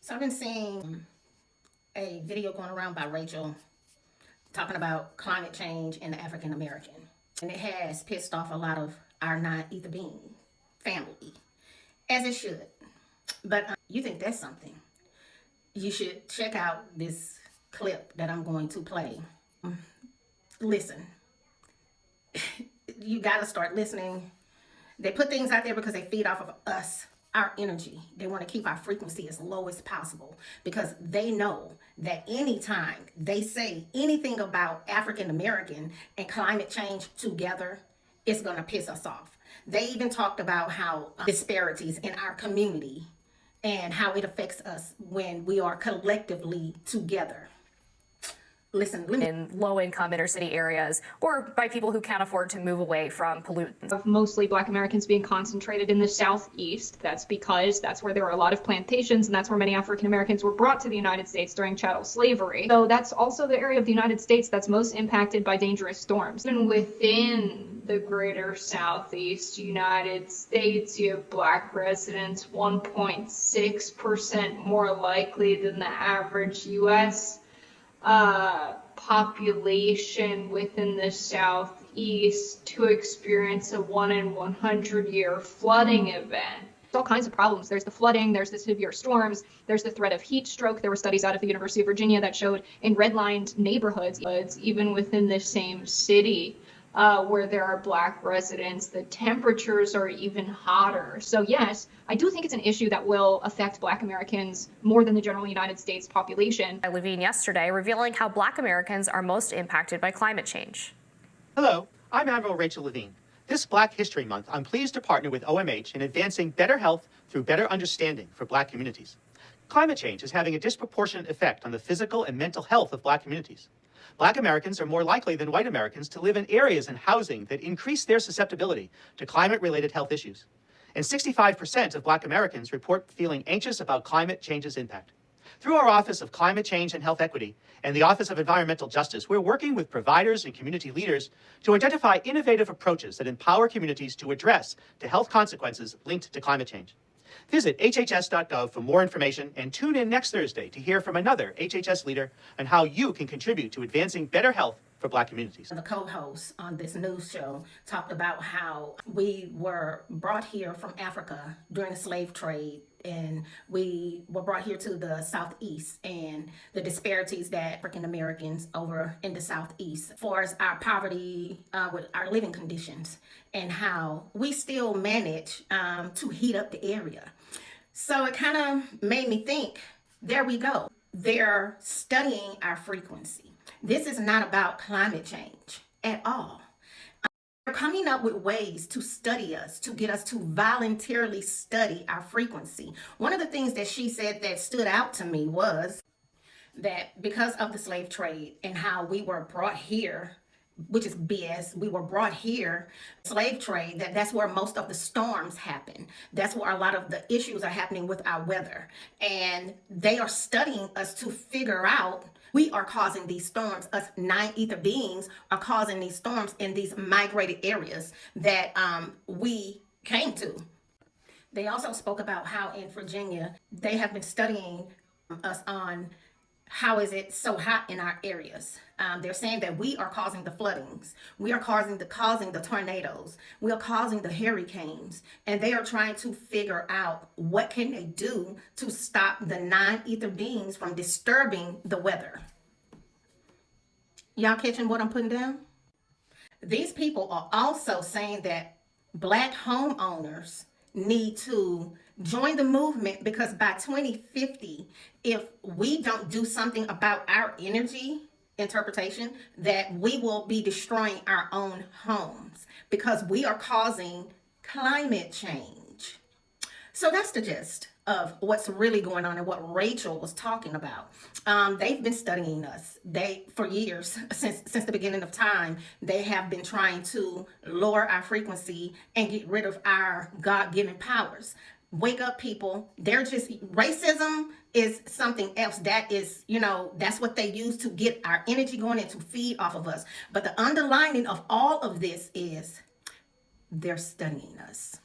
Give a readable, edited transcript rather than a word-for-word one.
So I've been seeing a video going around by Rachel talking about climate change and the African American. And it has pissed off a lot of our non-ether being family, as it should. But you think that's something. You should check out this clip that I'm going to play. Listen, you gotta start listening. They put things out there because they feed off of us, our energy. They want to keep our frequency as low as possible because they know that anytime they say anything about African American and climate change together, it's going to piss us off. They even talked about how disparities in our community and how it affects us when we are collectively together. Listen, in low-income inner city areas or by people who can't afford to move away from pollutants. Of mostly Black Americans being concentrated in the Southeast. That's because that's where there are a lot of plantations, and that's where many African Americans were brought to the United States during chattel slavery. So that's also the area of the United States that's most impacted by dangerous storms. And within the greater Southeast United States, you have Black residents 1.6% more likely than the average U.S. population within the Southeast to experience a 1 in 100 year flooding event. All kinds of problems. There's the flooding, there's the severe storms, there's the threat of heat stroke. There were studies out of the University of Virginia that showed in redlined neighborhoods, even within the same city, where there are Black residents, the temperatures are even hotter. So yes, I do think it's an issue that will affect Black Americans more than the general United States population. Levine yesterday revealing how Black Americans are most impacted by climate change. Hello, I'm Admiral Rachel Levine. This Black History Month, I'm pleased to partner with OMH in advancing better health through better understanding for Black communities. Climate change is having a disproportionate effect on the physical and mental health of Black communities. Black Americans are more likely than white Americans to live in areas and housing that increase their susceptibility to climate-related health issues. And 65% of Black Americans report feeling anxious about climate change's impact. Through our Office of Climate Change and Health Equity and the Office of Environmental Justice, we're working with providers and community leaders to identify innovative approaches that empower communities to address the health consequences linked to climate change. Visit hhs.gov for more information and tune in next Thursday to hear from another HHS leader on how you can contribute to advancing better health for Black communities. The co-host on this news show talked about how we were brought here from Africa during the slave trade, and we were brought here to the Southeast, and the disparities that African Americans over in the Southeast, as far as our poverty with our living conditions, and how we still manage to heat up the area. So it kind of made me think, there we go. They're studying our frequency. This is not about climate change at all. They're coming up with ways to study us, to get us to voluntarily study our frequency. One of the things that she said that stood out to me was that because of the slave trade and how we were brought here, which is BS, we were brought here, slave trade, that's where most of the storms happen. That's where a lot of the issues are happening with our weather. And they are studying us to figure out, we are causing these storms. Us non-ether beings are causing these storms in these migrated areas that we came to. They also spoke about how in Virginia, they have been studying us on how is it so hot in our areas. They're saying that we are causing the floodings. We are causing the tornadoes. We are causing the hurricanes. And they are trying to figure out what can they do to stop the non-ether beings from disturbing the weather. Y'all catching what I'm putting down? These people are also saying that Black homeowners need to join the movement, because by 2050, if we don't do something about our energy interpretation, that we will be destroying our own homes because we are causing climate change. So that's the gist of what's really going on and what Rachel was talking about. They've been studying us. For years, since the beginning of time, they have been trying to lower our frequency and get rid of our God-given powers. Wake up, people. Racism is something else. That is, that's what they use to get our energy going and to feed off of us. But the underlining of all of this is they're studying us.